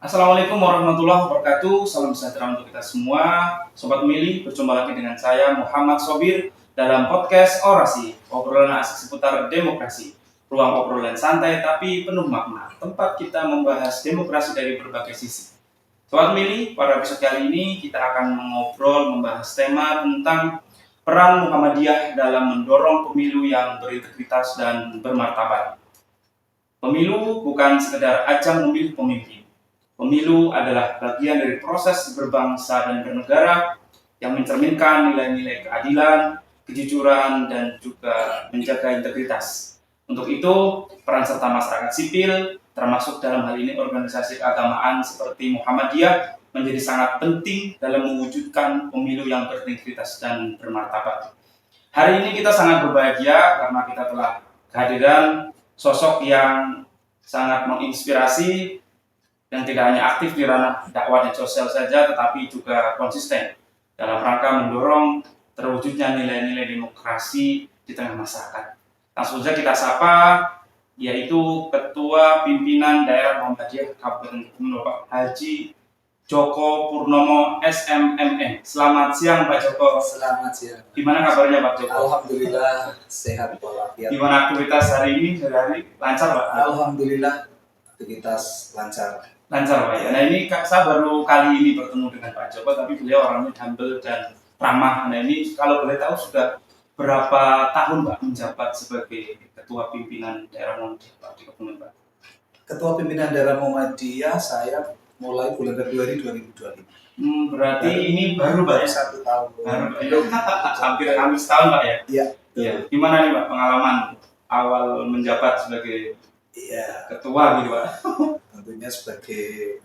Assalamualaikum warahmatullahi wabarakatuh. Salam sejahtera untuk kita semua. Sobat Mili, berjumpa lagi dengan saya Muhammad Sobir dalam podcast Orasi, obrolan asik seputar demokrasi. Ruang obrolan santai tapi penuh makna, tempat kita membahas demokrasi dari berbagai sisi. Sobat Mili, pada episode kali ini kita akan membahas tema tentang peran Muhammadiyah dalam mendorong pemilu yang berintegritas dan bermartabat. Pemilu bukan sekedar ajang memilih pemimpin. Pemilu adalah bagian dari proses berbangsa dan bernegara yang mencerminkan nilai-nilai keadilan, kejujuran, dan juga menjaga integritas. Untuk itu, peran serta masyarakat sipil, termasuk dalam hal ini organisasi keagamaan seperti Muhammadiyah, menjadi sangat penting dalam mewujudkan pemilu yang berintegritas dan bermartabat. Hari ini kita sangat berbahagia karena kita telah kehadiran sosok yang sangat menginspirasi, yang tidak hanya aktif di ranah dakwah dan sosial saja, tetapi juga konsisten dalam rangka mendorong terwujudnya nilai-nilai demokrasi di tengah masyarakat. Langsung saja kita sapa, yaitu Ketua Pimpinan Daerah Muhammadiyah Kabupaten Kebumen, Bapak Haji Joko Purnomo SMMN. Selamat siang Pak Joko. Selamat siang. Gimana kabarnya Pak Joko? Alhamdulillah sehat walafiat. Gimana aktivitas hari ini? Sehari lancar Pak? Alhamdulillah aktivitas lancar. Lancar Pak ya. Nah ini saya baru kali ini bertemu dengan Pak Joko, tapi beliau orangnya humble dan ramah. Nah ini kalau boleh tahu sudah berapa tahun Pak menjabat sebagai Ketua Pimpinan Daerah Muhammadiyah Pak di Kebumen Pak? Ketua Pimpinan Daerah Muhammadiyah saya mulai bulan Februari 2025. Berarti ini baru Pak ya? 1 tahun. Baru hampir setahun Pak ya? Iya. Iya. Gimana nih Pak pengalaman awal menjabat sebagai ketua gitu Pak? Tentunya sebagai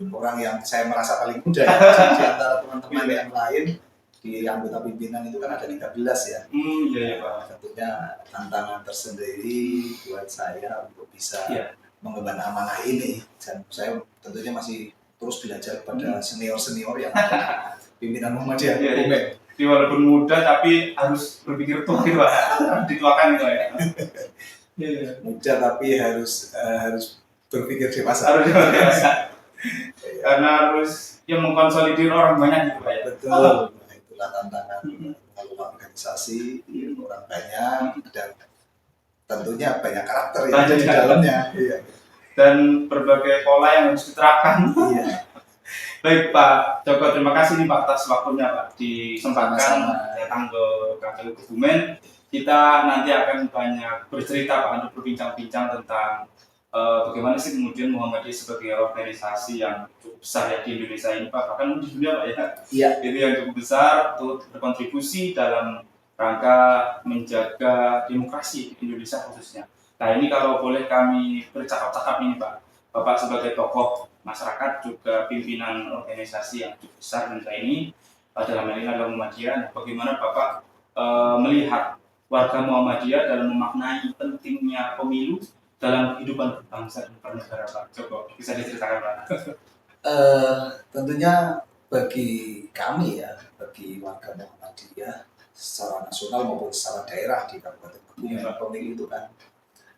orang yang saya merasa paling muda ya, di antara teman-teman yang lain di anggota pimpinan itu kan ada 13 ya. Iya Pak. Tentunya tantangan tersendiri buat saya untuk bisa mengemban amanah ini, dan saya tentunya masih terus belajar pada senior-senior yang pimpinan Muhammadiyah. Jadi walaupun muda tapi harus berpikir tua gitu Pak, dituakan gitu ya. Muda tapi harus berpikir dewasa. Harus dewasa. Karena harus yang mengkonsolidir orang banyak gitu Pak ya. Betul. Itulah tantangan mengelola organisasi, orang banyak dan tentunya banyak karakter yang ada di dalamnya. Iya. Dan berbagai pola yang harus diterapkan. Iya. Baik Pak Joko, terima kasih nih Pak atas waktunya Pak disempatkan datang ke KPU Kebumen. Kita nanti akan banyak bercerita Pak untuk berbincang-bincang tentang bagaimana sih kemudian Muhammadiyah sebagai organisasi yang cukup besar ya di Indonesia ini Pak, bahkan di dunia Pak ya. Iya. Itu yang cukup besar untuk berkontribusi dalam rangka menjaga demokrasi di Indonesia khususnya. Nah ini kalau boleh kami bercakap-cakap ini Pak, Bapak sebagai tokoh masyarakat juga pimpinan organisasi yang cukup besar dan ini dalam hal ini adalah Muhammadiyah. Bagaimana Bapak melihat warga Muhammadiyah dalam memaknai pentingnya pemilu dalam kehidupan berbangsa dan bernegara Pak Joko? Bisa diceritakan Pak? Tentunya bagi kami ya, bagi warga Muhammadiyah secara nasional maupun secara daerah di Kabupaten Kebumen, pemilu itu kan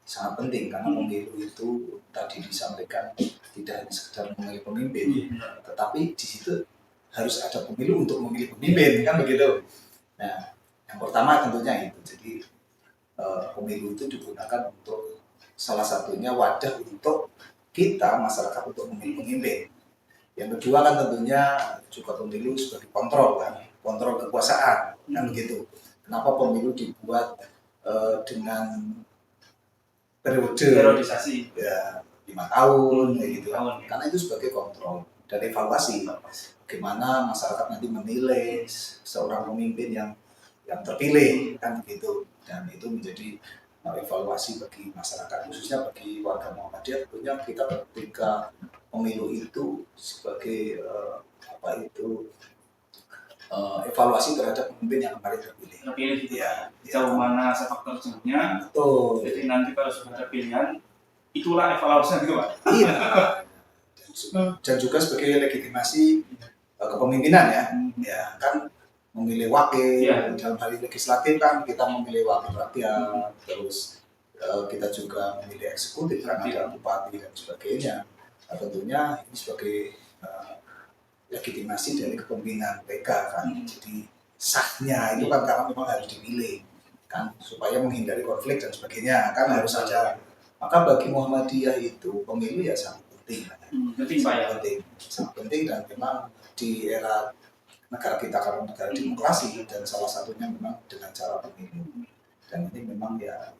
sangat penting karena pemilu itu tadi disampaikan tidak hanya sekedar memilih pemimpin, tetapi di situ harus ada pemilu untuk memilih pemimpin, kan begitu. Nah, yang pertama tentunya itu. Jadi pemilu itu digunakan untuk salah satunya wadah untuk kita masyarakat untuk memilih pemimpin. Yang kedua kan tentunya juga pemilu sebagai kontrol kan, kontrol kekuasaan, kan begitu. Kenapa pemilu dibuat dengan periodisasi ya 5 tahun kayak gitu karena itu sebagai kontrol dan evaluasi bagaimana masyarakat nanti menilai seorang pemimpin yang terpilih, kan gitu. Dan itu menjadi evaluasi bagi masyarakat, khususnya bagi warga Muhammadiyah. Tentunya kita ketika pemilu itu sebagai evaluasi terhadap pemimpin yang kemarin terpilih ya, jauh mana sepak terjangnya. Betul. Jadi nanti kalau sudah ada pilihan, itulah evaluasinya gitu Pak. Iya. Dan juga sebagai legitimasi kepemimpinan ya. Ya kan memilih wakil dalam hal legislatif kan kita memilih wakil rakyat, terus kita juga memilih eksekutif kan ada bupati dan sebagainya. Nah, tentunya ini sebagai legitimasi dari kepemimpinan mereka kan. Jadi sahnya itu kan karena memang harus dipilih kan supaya menghindari konflik dan sebagainya kan harus ada. Maka bagi Muhammadiyah itu pemilu ya sangat penting. Penting Pak ya. Sangat penting dan memang di era negara kita karena negara demokrasi dan salah satunya memang dengan cara pemilu. Dan ini memang ya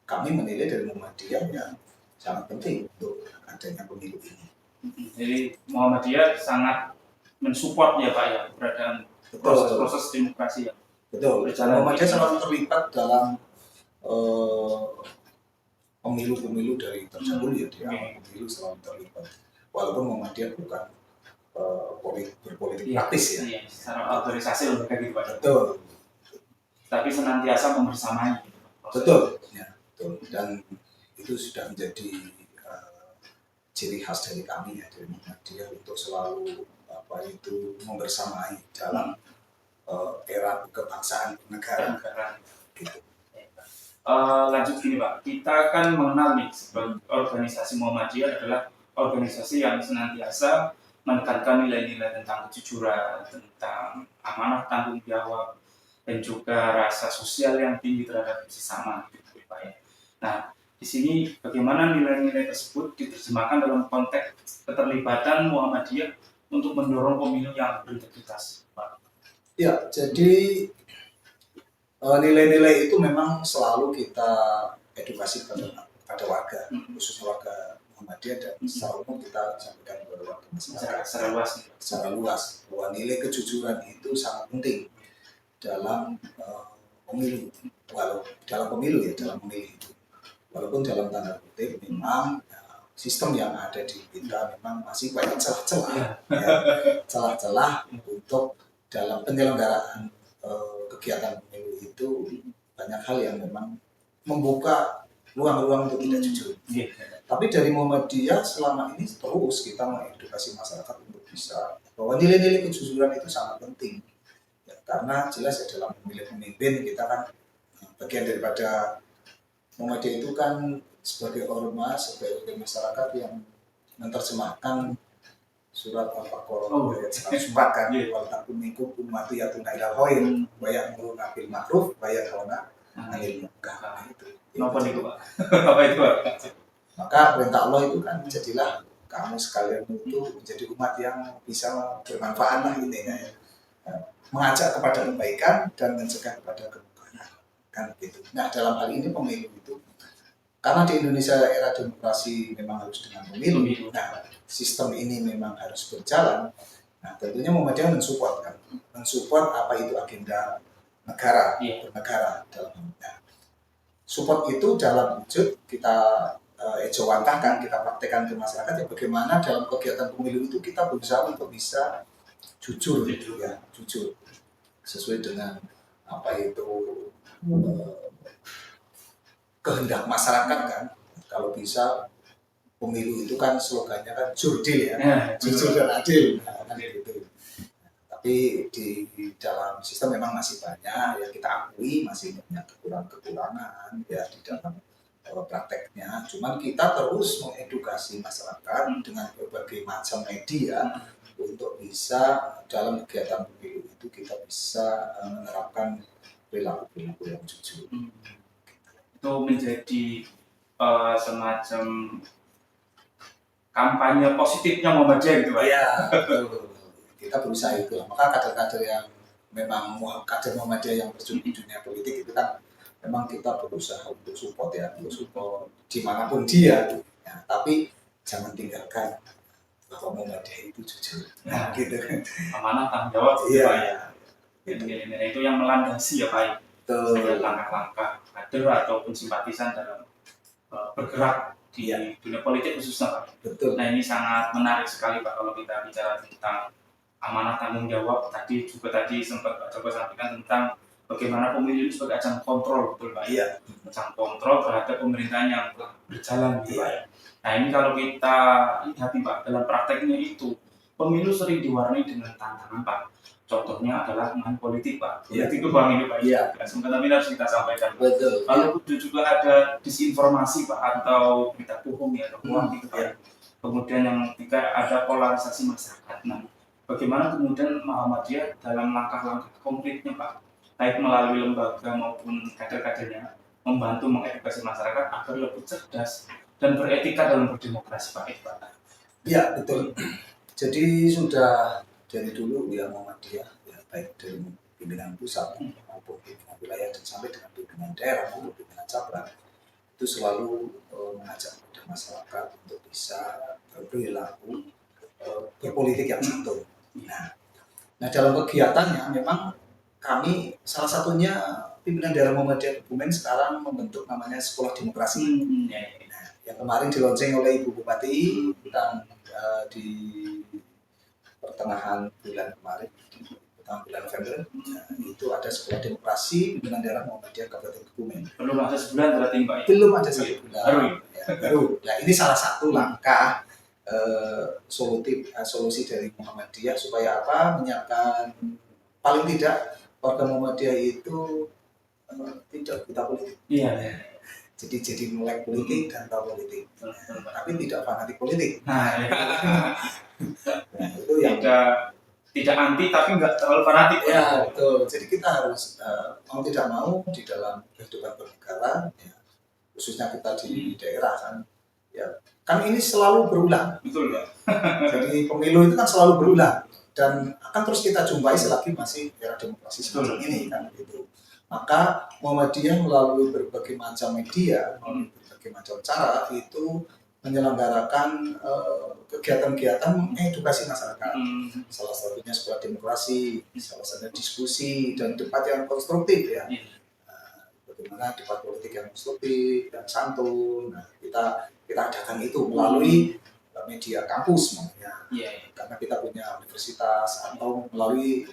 kami menilai dari Muhammadiyah ya sangat penting untuk adanya pemilu ini. Jadi Muhammadiyah sangat mensupport ya Pak ya keberadaan proses demokrasi ya. Betul. Muhammadiyah selalu terlibat dalam pemilu-pemilu dari terdahulu ya di awal pemilu selalu terlibat. Walaupun Muhammadiyah bukan berpolitik praktis ya. Iya, secara organisasi lembaga gitu Pak. Betul. Tapi senantiasa membersamai. Betul. Ya, betul. Dan itu sudah menjadi ciri khas dari kami ya dari Muhammadiyah untuk selalu membersamai dalam era kebangsaan negara. Gitu. Lanjut gini Pak, kita kan mengenal nih sebagai organisasi Muhammadiyah adalah organisasi yang senantiasa menekankan nilai-nilai tentang kejujuran, tentang amanah tanggung jawab, dan juga rasa sosial yang tinggi terhadap sesama, gitu Pak ya. Nah, di sini bagaimana nilai-nilai tersebut diterjemahkan dalam konteks keterlibatan Muhammadiyah untuk mendorong pemilu yang berintegritas, Pak? Ya, jadi nilai-nilai itu memang selalu kita edukasi pada warga, khususnya warga Muhammadiyah dan secara umum kita sampaikan kepada warga masyarakat secara luas bahwa nilai kejujuran itu sangat penting dalam pemilu, dalam pemilu itu. Walaupun dalam tanda kutip memang sistem yang ada di kita memang masih banyak celah-celah untuk dalam penyelenggaraan kegiatan pemilu itu banyak hal yang memang membuka ruang-ruang untuk tidak jujur. Tapi dari Muhammadiyah selama ini terus kita mengedukasi masyarakat untuk bisa bahwa nilai-nilai kejujuran itu sangat penting. Ya, karena jelas ya dalam memilih pemimpin kita kan bagian daripada Muhammadiyah itu kan sebagai ormas, sebagai masyarakat yang menerjemahkan surat Al-Baqarah ayat 104 kan, wal takum minkum ummatun yad'una ilal khair wa ya'muruna bil ma'ruf wa yanhauna 'anil munkar. Apa itu Pak? Apa itu Pak? Maka perintah Allah itu kan jadilah kamu sekalian itu menjadi umat yang bisa bermanfaat lah intinya ya. Mengajak kepada kebaikan dan mencegah kepada kemungkaran kan gitu. Nah dalam hal ini pemilu itu karena di Indonesia era demokrasi memang harus dengan pemilu. Nah sistem ini memang harus berjalan. Nah tentunya Muhammadiyah mensupport apa itu agenda negara, bernegara dalam nah, support itu dalam wujud kita ejawantahkan, kita praktekkan ke masyarakat ya bagaimana dalam kegiatan pemilu itu kita berusaha untuk bisa jujur sesuai dengan apa itu kehendak masyarakat kan. Kalau bisa pemilu itu kan slogannya kan jurdil ya, jujur dan adil kan gitu. Tapi di dalam sistem memang masih banyak ya kita akui masih banyak kekurangan ya di dalam prakteknya. Cuman kita terus mengedukasi masyarakat dengan berbagai macam media untuk bisa dalam kegiatan pemilu itu kita bisa menerapkan perilaku yang jujur. Itu menjadi semacam kampanye positifnya Muhammadiyah gitu Pak? Iya, kita berusaha itu. Maka kader-kader yang memang kader Muhammadiyah yang terjun di dunia politik itu kan memang kita berusaha untuk support dimanapun dia. Ya, tapi jangan tinggalkan bahwa Muhammadiyah itu jujur. Nah, gitu. Amanah tanggung jawab. Iya. Nilai-nilai itu yang melandasi ya Pak. Langkah-langkah kader ataupun simpatisan dalam bergerak di dunia politik khususnya Pak. Betul. Nah ini sangat menarik sekali Pak kalau kita bicara tentang amanah tanggung jawab. Tadi sempat Pak Joko sampaikan tentang bagaimana pemilu sebagai ajang kontrol, betul Pak? Iya. Ajang kontrol terhadap pemerintahan yang telah berjalan, gitu Pak. Nah ini kalau kita lihat Pak dalam prakteknya itu pemilu sering diwarnai dengan tantangan Pak. Contohnya adalah money politik Pak. Iya. Politik itu Bang ini Pak. Iya. Sebentar tapi harus kita sampaikan. Betul. Lalu juga ada disinformasi Pak atau berita bohong ya atau hoax gitu Pak. Iya. Kemudian yang ketiga ada polarisasi masyarakat. Nah, bagaimana kemudian Muhammadiyah dalam langkah-langkah konkretnya Pak, baik melalui lembaga maupun kader-kadernya membantu mengedukasi masyarakat agar lebih cerdas dan beretika dalam berdemokrasi Pak Iqbal. Ya betul. Jadi sudah dari dulu ya Muhammadiyah ya baik dari pimpinan pusat maupun pimpinan wilayah dan sampai dengan pimpinan daerah maupun pimpinan cabang itu selalu mengajak kepada masyarakat untuk bisa berperilaku berpolitik yang santun. Nah dalam kegiatannya memang kami salah satunya pimpinan daerah Muhammadiyah Kebumen sekarang membentuk namanya Sekolah Demokrasi. Nah, yang kemarin dilonceng oleh Ibu Bupati dan di pertengahan bulan kemarin, pertengahan bulan November, itu ada Sekolah Demokrasi pimpinan daerah Muhammadiyah Kabupaten Kebumen. Belum ada sebulan berarti Mbak? Belum ada satu bulan. Baru. Ya, ini salah satu langkah solusi dari Muhammadiyah supaya apa? Menyiapkan paling tidak warga Muhammadiyah itu tidak buta politik. Iya. Jadi melek politik dan tahu politik, tapi tidak fanatik politik. Nah, itu yang tidak anti tapi nggak terlalu fanatik. Ya betul. Jadi kita harus mau tidak mau di dalam kehidupan bernegara, ya, khususnya kita di daerah kan ini selalu berulang. Betul ya. Jadi pemilu itu kan selalu berulang dan akan terus kita jumpai selagi masih era demokrasi seperti ini kan gitu. Maka Muhammadiyah melalui berbagai macam media, melalui berbagai macam cara itu menyelenggarakan kegiatan-kegiatan mengedukasi masyarakat. Salah satunya Sekolah Demokrasi, salah satunya diskusi dan debat yang konstruktif ya. Bagaimana debat politik yang konstruktif dan santun. Nah, kita adakan itu melalui media kampus namanya. Karena kita punya universitas atau melalui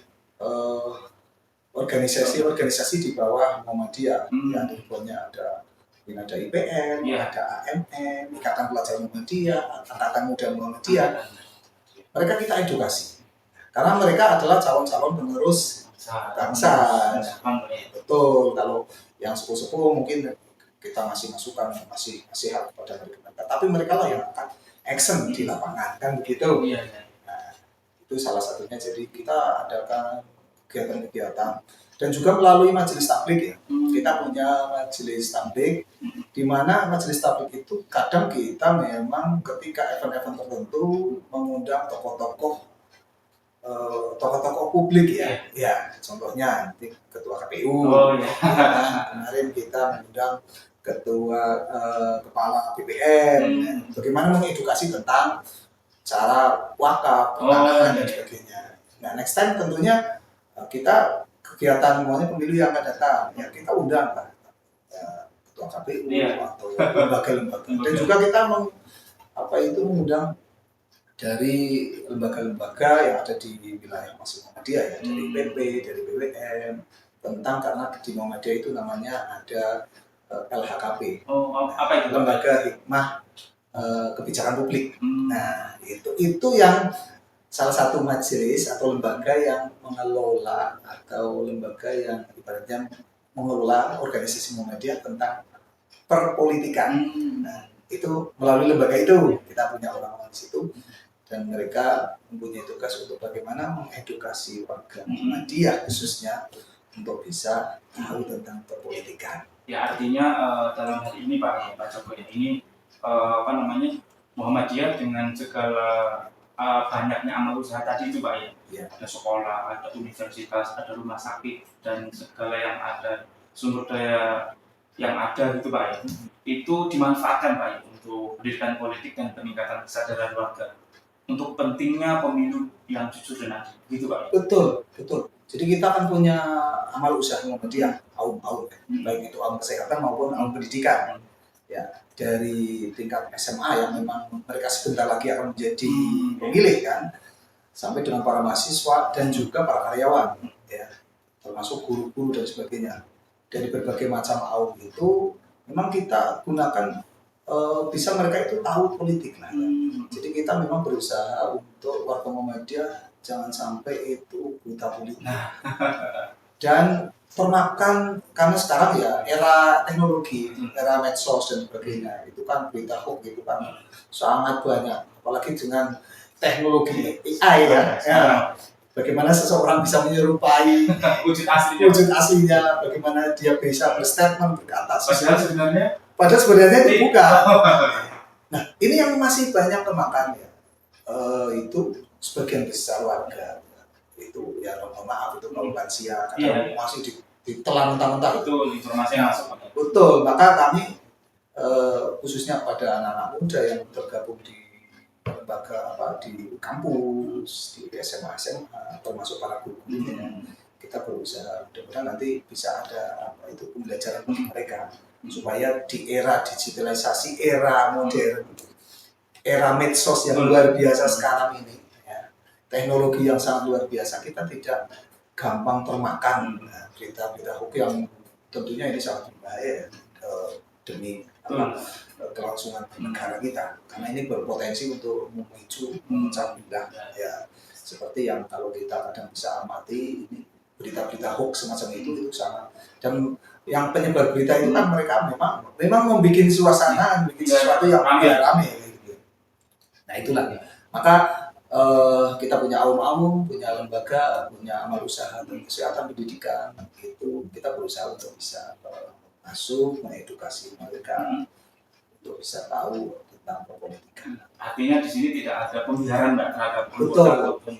organisasi-organisasi di bawah Muhammadiyah yang di bawahnya ada IPN, ada AMM, Ikatan Pelajar Muhammadiyah, Angkatan Muda Muhammadiyah. Mereka kita edukasi karena mereka adalah calon-calon penerus bangsa. Betul, kalau yang sepuh-sepuh mungkin kita masih masukan, masih hak kepada mereka. Tapi mereka lah yang akan action di lapangan kan begitu. Nah, itu salah satunya. Jadi kita adakan kegiatan-kegiatan dan juga melalui majelis tablik ya. Kita punya majelis tablik di mana majelis tablik itu kadang kita memang ketika event-event tertentu mengundang tokoh-tokoh publik ya. Contohnya nanti ketua KPU. Kemarin kita mengundang ketua kepala BPN. Bagaimana mengedukasi tentang cara wakaf, pendanaan dan sebagainya. Nah, next time tentunya kita kegiatan pemilu yang akan datang ya kita undang lah ketua KPU atau lembaga-lembaga dan juga kita mengundang dari lembaga-lembaga yang ada di wilayah masing Muhammadiyah ya, dari PP, dari BWM tentang karena di Muhammadiyah itu namanya ada LHKP. Apa itu? Lembaga Hikmah Kebijakan Publik. Nah, itu yang salah satu majelis atau lembaga yang mengelola atau lembaga yang ibaratnya mengelola organisasi Muhammadiyah tentang perpolitikan. Nah, itu melalui lembaga itu kita punya orang-orang di situ dan mereka mempunyai tugas untuk bagaimana mengedukasi warga Muhammadiyah khususnya untuk bisa tahu tentang perpolitikan. Ya artinya dalam hal ini Pak Joko ini Muhammadiyah dengan segala banyaknya amal usaha tadi itu Pak ya. Ada sekolah, ada universitas, ada rumah sakit dan segala yang ada sumber daya yang ada gitu Pak ya. Itu dimanfaatkan Pak ya untuk pendidikan politik dan peningkatan kesadaran warga untuk pentingnya pemilu yang jujur dan adil gitu Pak ya. Betul. Jadi kita akan punya amal usaha Muhammadiyah aum baik itu aum kesehatan maupun aum pendidikan. Ya, dari tingkat SMA yang memang mereka sebentar lagi akan menjadi pemilih kan, sampai dengan para mahasiswa dan juga para karyawan ya, termasuk guru-guru dan sebagainya. Dari berbagai macam aum itu memang kita gunakan bisa mereka itu tahu politik lah. Jadi kita kita memang berusaha untuk warga Muhammadiyah jangan sampai itu buta politik dan termakan, karena sekarang ya era teknologi, era medsos dan sebagainya, itu kan berita hoax itu kan sangat banyak, apalagi dengan teknologi AI ya. Bagaimana seseorang bisa menyerupai wujud aslinya, bagaimana dia bisa berstatement berkata padahal sebenarnya itu bukan. Nah, ini yang masih banyak kemakan ya. Itu sebagian besar warga itu ya, mohon maaf, itu kaum lansia kadang masih ditelan mentah-mentah. Betul, informasi yang masuk. Betul, maka kami khususnya pada anak-anak muda yang tergabung di lembaga di kampus, di SMA termasuk para guru-gurunya, kita berusaha mudah-mudahan nanti bisa ada pembelajaran bagi mereka supaya di era digitalisasi, era modern, era medsos yang luar biasa sekarang ini, ya, teknologi yang sangat luar biasa, kita tidak gampang termakan berita-berita hoax yang tentunya ini sangat berbahaya demi kelangsungan negara kita, karena ini berpotensi untuk memicu memecah belah ya, seperti yang kalau kita kadang bisa amati ini berita-berita hoax semacam itu sangat, dan yang penyebar berita itu kan mereka memang membuat suasana, membuat sesuatu yang rame gitu. Nah itulah, maka kita punya aum-aum, punya lembaga, punya amal usaha dan kesehatan pendidikan, itu kita berusaha untuk bisa masuk mengedukasi mereka untuk bisa tahu tentang perpolitikan. Artinya di sini tidak ada pembiaran Mbak terhadap ataupun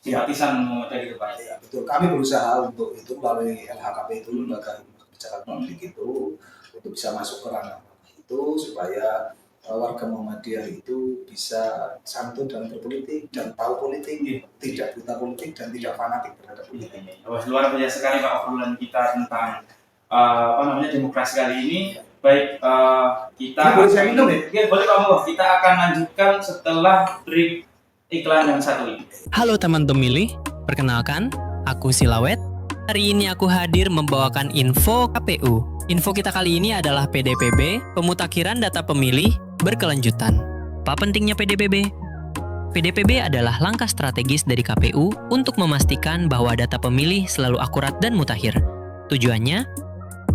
simpatisan Muhammadiyah gitu Pak. Ya, betul. Kami berusaha untuk itu melalui LHKP itu, lembaga kebijakan publik itu, untuk bisa masuk ke ranah itu supaya warga Muhammadiyah itu bisa santun dalam berpolitik dan tahu politik, tidak buta politik dan tidak fanatik terhadap politik. Luar biasa sekali Pak obrolan kita tentang demokrasi kali ini. Baik, kita akan lanjutkan setelah break iklan yang satu ini. Halo teman pemilih, perkenalkan, aku Silawet. Hari ini aku hadir membawakan info KPU. Info kita kali ini adalah PDPB, pemutakhiran data pemilih berkelanjutan. Apa pentingnya PDPB? PDPB adalah langkah strategis dari KPU untuk memastikan bahwa data pemilih selalu akurat dan mutakhir. Tujuannya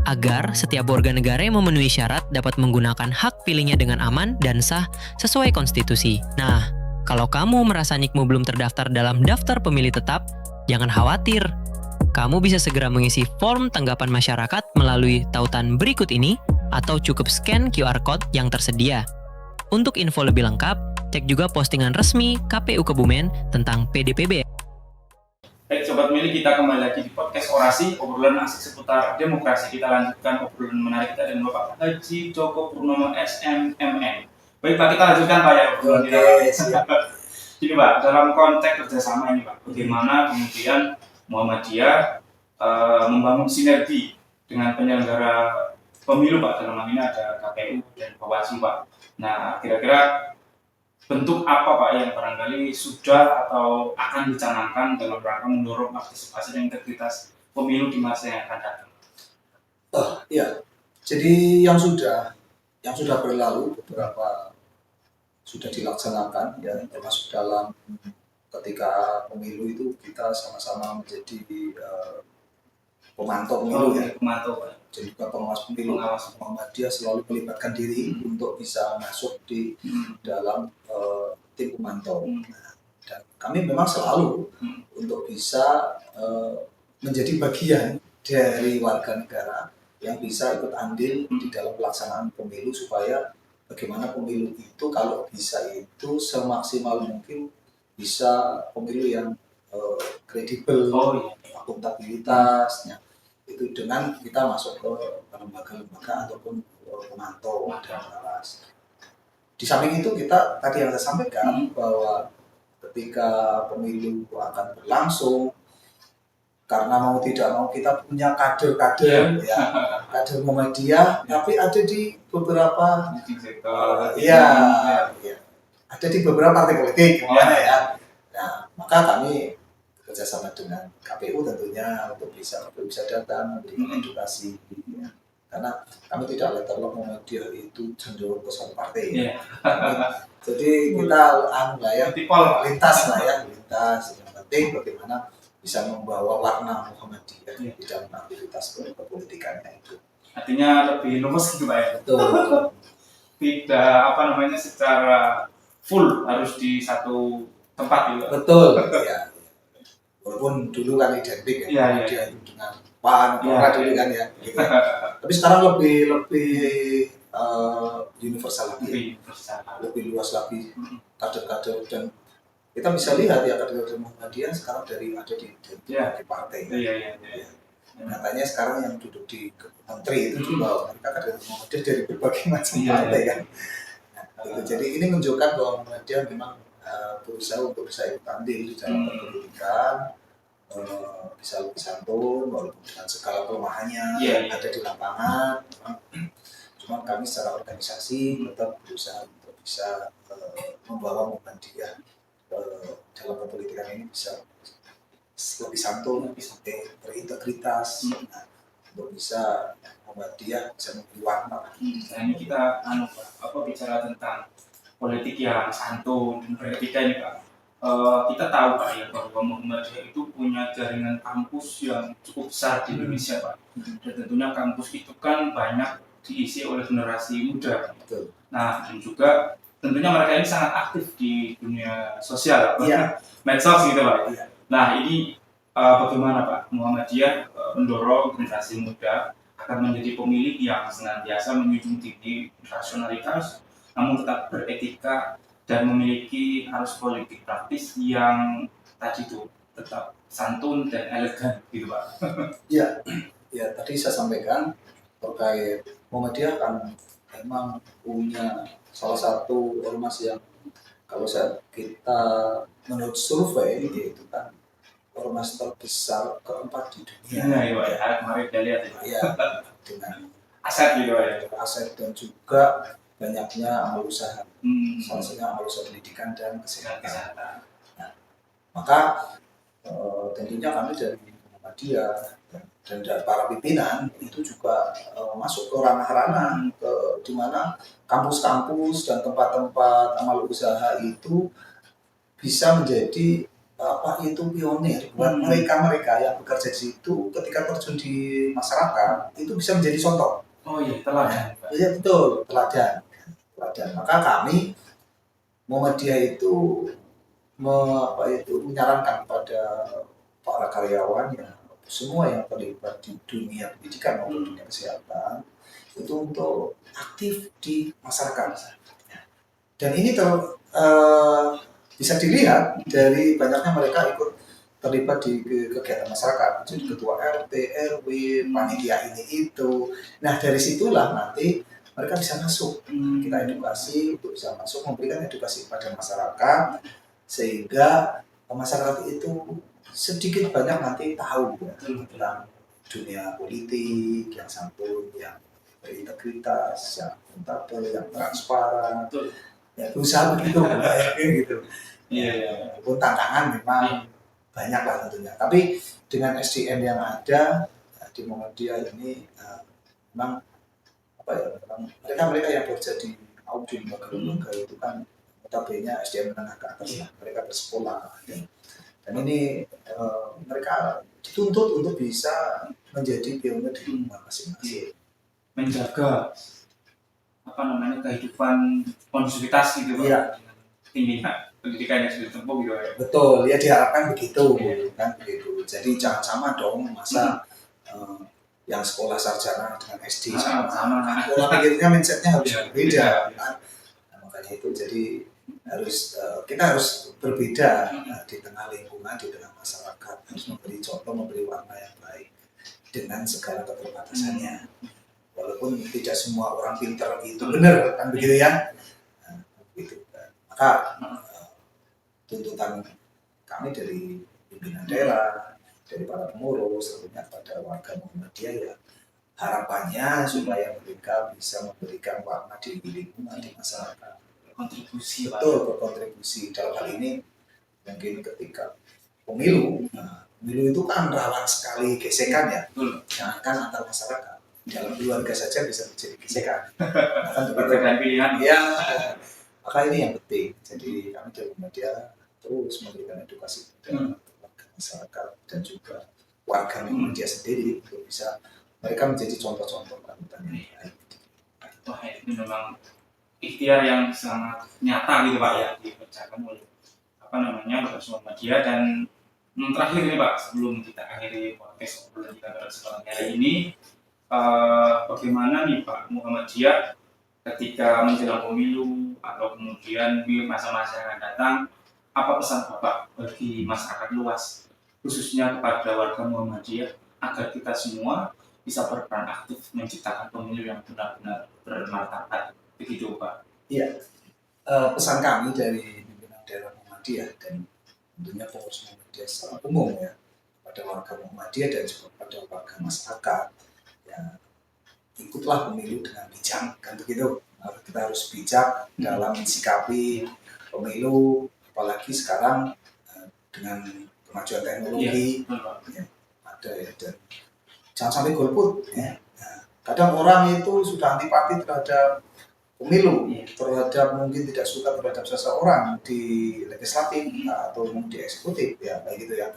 agar setiap warga negara yang memenuhi syarat dapat menggunakan hak pilihnya dengan aman dan sah sesuai konstitusi. Nah, kalau kamu merasa nikmu belum terdaftar dalam daftar pemilih tetap, jangan khawatir. Kamu bisa segera mengisi form tanggapan masyarakat melalui tautan berikut ini atau cukup scan QR Code yang tersedia. Untuk info lebih lengkap, cek juga postingan resmi KPU Kebumen tentang PDPB. Baik Sobat Milih, kita kembali lagi di podcast Orasi, obrolan asik seputar demokrasi. Kita lanjutkan obrolan menarik kita dengan Bapak Haji Joko Purnomo SMMN. Baik Pak, kita lanjutkan Pak ya obrolan kita. Jadi Pak, dalam konteks kerjasama ini Pak, bagaimana kemudian Muhammadiyah membangun sinergi dengan penyelenggara pemilu Pak, dalam hal ini ada KPU dan Bawaslu Pak. Nah, kira-kira bentuk apa Pak yang barangkali sudah atau akan dicanangkan dalam rangka mendorong partisipasi dan integritas pemilu di masa yang akan datang? Iya, jadi yang sudah berlalu beberapa sudah dilaksanakan ya, termasuk dalam ketika pemilu itu kita sama-sama menjadi pemantau pemilu jadi juga pengawas pemilu. Muhammadiyah selalu melibatkan diri untuk bisa masuk di dalam tim pemantau. Dan kami memang selalu untuk bisa menjadi bagian dari warga negara yang bisa ikut andil di dalam pelaksanaan pemilu, supaya bagaimana pemilu itu kalau bisa itu semaksimal mungkin bisa pemilu yang kredibel, akuntabilitasnya itu dengan kita masuk ke lembaga-lembaga ataupun pemantau dan pengawas. Di samping itu kita tadi yang saya sampaikan bahwa ketika pemilu akan berlangsung, karena mau tidak mau kita punya kader-kader ya, kader Muhammadiyah, tapi ada di beberapa ada di beberapa partai politik ya. Nah, maka kami kerjasama dengan KPU tentunya untuk bisa datang, memberikan edukasi ya, karena kami tidak letterlock Muhammadiyah itu cenderung ke satu partai. Iya. Jadi kita lah ya, Multiple. lintas lah ya, lintas. Yang penting bagaimana bisa membawa warna Muhammadiyah Iya. di dalam aktivitas kepolitikannya itu. Artinya lebih luas gitu Pak ya. Betul. Tidak secara full harus di satu tempat gitu. Betul. Ya. Walaupun dulu kan identik ya, Iya, iya. dia itu dengan PAN, Iya. dulu kan ya. Gitu. Tapi sekarang lebih universal lagi, lebih luas lagi kader-kader, dan kita bisa lihat ya kader-kader Muhammadiyah sekarang ada di Iya. partai. Iya. Nyatanya sekarang yang duduk di menteri itu juga mereka kader Muhammadiyah dari berbagai macam partai kan. Nah, gitu. Jadi ini menunjukkan bahwa Muhammadiyah memang berusaha ikut andil di dalam pendidikan, bisa lebih santun walaupun dengan segala kelemahannya yang ada di lapangan. Cuma kami secara organisasi tetap berusaha untuk bisa membawa Muhammadiyah dalam pendidikan ini bisa lebih santun, lebih berintegritas, untuk bisa Muhammadiyah bisa memberi warna. Nah ini kita bicara tentang politik yang santun dan beretika ini Pak. Kita tahu Pak ya bahwa Muhammadiyah itu punya jaringan kampus yang cukup besar di Indonesia Pak. Dan tentunya kampus itu kan banyak diisi oleh generasi muda. Betul. Nah dan juga tentunya mereka ini sangat aktif di dunia sosial, Iya. medsos gitu Pak. Iya. Nah ini bagaimana Pak Muhammadiyah mendorong generasi muda agar menjadi pemilih yang senantiasa menjunjung tinggi rasionalitas, namun tetap beretika dan memiliki arus politik praktis yang tadi itu tetap santun dan elegan gitu Pak. Iya, ya tadi saya sampaikan terkait Muhammadiyah kan memang punya salah satu ormas yang kalau kita menurut survei itu kan ormas terbesar keempat di dunia. Nah, ya, kemarin kita lihat ya. Dengan aset gitu ya. Aset dan juga banyaknya amal usaha. Salah satunya amal usaha pendidikan dan kesehatan. Nah, maka tentunya kami dari Muhammadiyah dan dari para pimpinan itu juga masuk ke ranah-ranah di mana kampus-kampus dan tempat-tempat amal usaha itu bisa menjadi pionir buat mereka yang bekerja di situ ketika terjun di masyarakat itu bisa menjadi contoh. Oh iya, teladan. Iya betul, teladan. Maka kami Muhammadiyah itu menyarankan pada para karyawan ya semua yang terlibat di dunia pendidikan maupun dunia kesehatan itu untuk aktif di masyarakat. Dan ini bisa dilihat dari banyaknya mereka ikut terlibat di kegiatan masyarakat, jadi ketua RT, RW, panitia ini itu. Nah dari situlah nanti mereka bisa masuk, kita edukasi untuk bisa masuk, memberikan edukasi kepada masyarakat sehingga masyarakat itu sedikit banyak nanti tahu ya, tentang dunia politik yang santun, yang berintegritas, yang akuntabel, yang transparan. Ya berusaha begitu, gitu. Iya. Walaupun tantangan memang banyak lah tentunya. Tapi dengan SDM yang ada di Muhammadiyah ini memang mereka yang bekerja di audit lembaga itu kan notabene SDM menengah ke atas lah. Mereka bersekolah. Dan ini mereka dituntut untuk bisa menjadi pionir di rumah masing-masing. Menjaga kehidupan kondusivitas gitu Iya. Tingginya pendidikan yang sudah ditempuh gitu ya. Betul, ya diharapkan begitu kan begitu. Jadi jangan sama dong masa yang sekolah sarjana dengan SD sama. Pola pikirnya mindsetnya harus berbeda kan. Nah, makanya itu jadi kita harus berbeda di tengah lingkungan, di tengah masyarakat, harus memberi contoh, memberi warna yang baik dengan segala keterbatasannya. Walaupun tidak semua orang pintar itu benar kan begitu ya. Nah, begitu. Maka tuntutan kami dari pimpinan daerah, dari para pengurus, tentunya pada warga Muhammadiyah ya harapannya supaya mereka bisa memberikan warna di lingkungan, di masyarakat. Kontribusi berkontribusi dalam hal ini mungkin ketika pemilu itu kan rawan sekali gesekan ya, jangankan antar masyarakat, dalam keluarga saja bisa terjadi gesekan. Kan Perbedaan pilihan. Ya, maka ini yang penting. Jadi kami dari media terus memberikan edukasi kepada warga masyarakat dan juga warga media sendiri untuk bisa mereka menjadi contoh-contoh panutan yang baik. Wah, ini memang ikhtiar yang sangat nyata gitu Pak ya dikerjakan oleh semua media. Dan terakhir nih Pak, sebelum kita akhiri podcast obrolan kita pada kesempatan kali ini, bagaimana nih Pak Muhammadiyah ketika menjelang pemilu atau kemudian di masa-masa yang akan datang, apa pesan Bapak bagi masyarakat luas, khususnya kepada warga Muhammadiyah, agar kita semua bisa berperan aktif menciptakan pemilu yang benar-benar bermartabat, begitu Pak? Iya, pesan kami dari pimpinan daerah Muhammadiyah dan tentunya pengurus Muhammadiyah secara umum ya, kepada warga Muhammadiyah dan juga kepada warga masyarakat, ya, ikutlah pemilu dengan bijak, kan begitu. Kita harus bijak dalam mensikapi pemilu, apalagi sekarang dengan kemajuan teknologi ya, ada ya, dan jangan sampai golput ya. Nah, kadang orang itu sudah antipati terhadap pemilu, terhadap mungkin tidak suka terhadap seseorang di legislatif atau di eksekutif ya, kayak gitu ya.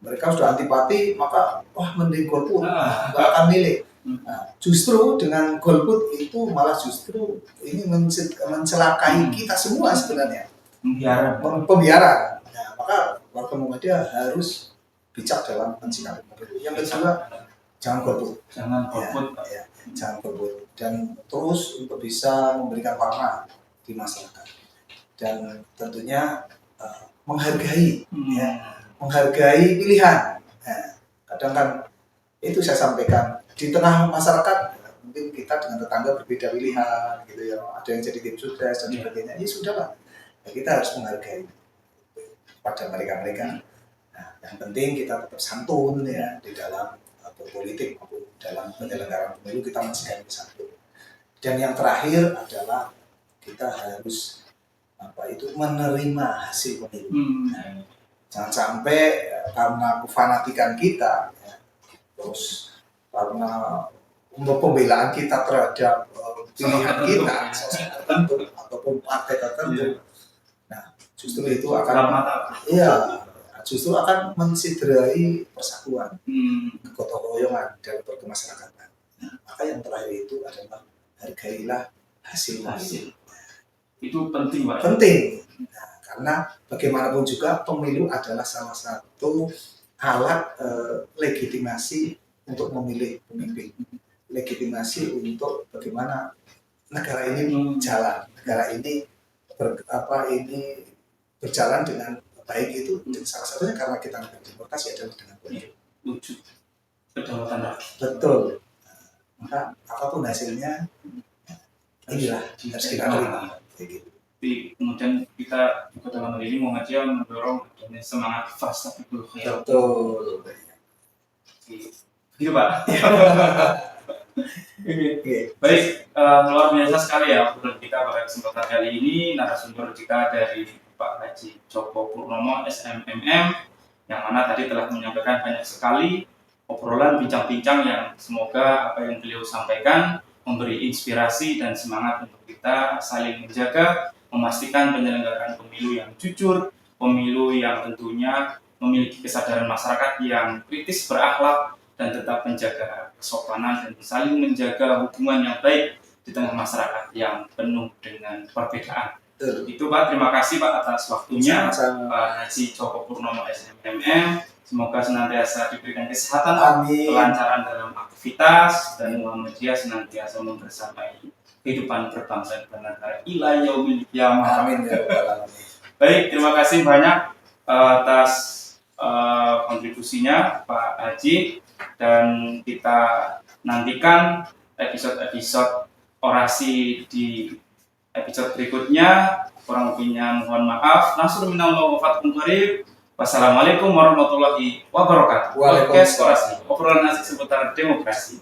Mereka sudah antipati, maka wah mending golput, nggak akan milih. Nah, justru dengan golput itu malah justru ini mencelakai kita semua sebenarnya. Pembiaran. Nah, maka warga Muhammadiyah harus bijak dalam mensikapi pemilu. Yang kedua, jangan golput. Jangan golput. Ya, jangan golput. Dan terus untuk bisa memberikan warna di masyarakat. Dan tentunya menghargai, ya, menghargai pilihan. Nah, kadang kan itu saya sampaikan di tengah masyarakat mungkin kita dengan tetangga berbeda pilihan gitu ya, ada yang jadi tim sukses dan sebagainya. Ya sudahlah, ya, kita harus menghargai pada mereka. Nah, yang penting kita tetap santun ya di dalam berpolitik maupun dalam penyelenggaraan pemilu, kita masih santun. Dan yang terakhir adalah kita harus menerima hasil pemilu. Nah, jangan sampai karena kefanatikan kita ya, terus karena pembelaan kita terhadap pilihan kita, sosok tertentu ataupun partai tertentu, nah justru itu akan mensiderai persatuan, kegotong royongan dalam berkemasyarakatan. Nah, maka yang terakhir itu adalah hargailah hasil. Itu penting Pak. Penting. Nah, karena bagaimanapun juga pemilu adalah salah satu alat legitimasi untuk memilih pemimpin, legitimasi untuk bagaimana negara ini jalan, negara ini berjalan dengan baik itu. Dan salah satunya karena kita berdemokrasi adalah dengan pemilu. Wujud kedaulatan rakyat. Betul. Maka apapun hasilnya, inilah harus kita terima. Gitu. Tapi kemudian kita juga dalam hal ini Muhammadiyah mendorong adanya semangat fastabiqul khairat. Betul. Gitu Pak. Baik, luar biasa sekali ya obrolan kita pada kesempatan kali ini. Narasumber kita dari Pak Haji Joko Purnomo SMMM, yang mana tadi telah menyampaikan banyak sekali obrolan bincang-bincang yang semoga apa yang beliau sampaikan memberi inspirasi dan semangat untuk kita saling menjaga, memastikan penyelenggaraan pemilu yang jujur, pemilu yang tentunya memiliki kesadaran masyarakat yang kritis, berakhlak, dan tetap menjaga kesopanan dan saling menjaga hubungan yang baik di tengah masyarakat yang penuh dengan perbedaan. Itu Pak, terima kasih Pak atas waktunya. Pak Haji Joko Purnomo SMMM, semoga senantiasa diberikan kesehatan, kelancaran dalam aktivitas, dan Muhammadiyah senantiasa membersamai kehidupan berbangsa dan bernegara ila yaumil qiyamah. Amin ya rabbal alamin. Baik, terima kasih banyak atas kontribusinya Pak Haji, dan kita nantikan episode-episode orasi di episode berikutnya. Kurang lebihnya mohon maaf. Nasrul minallah wa fathun qarib. Wassalamualaikum warahmatullahi wabarakatuh. Podcast orasi, obrolan asik seputar demokrasi.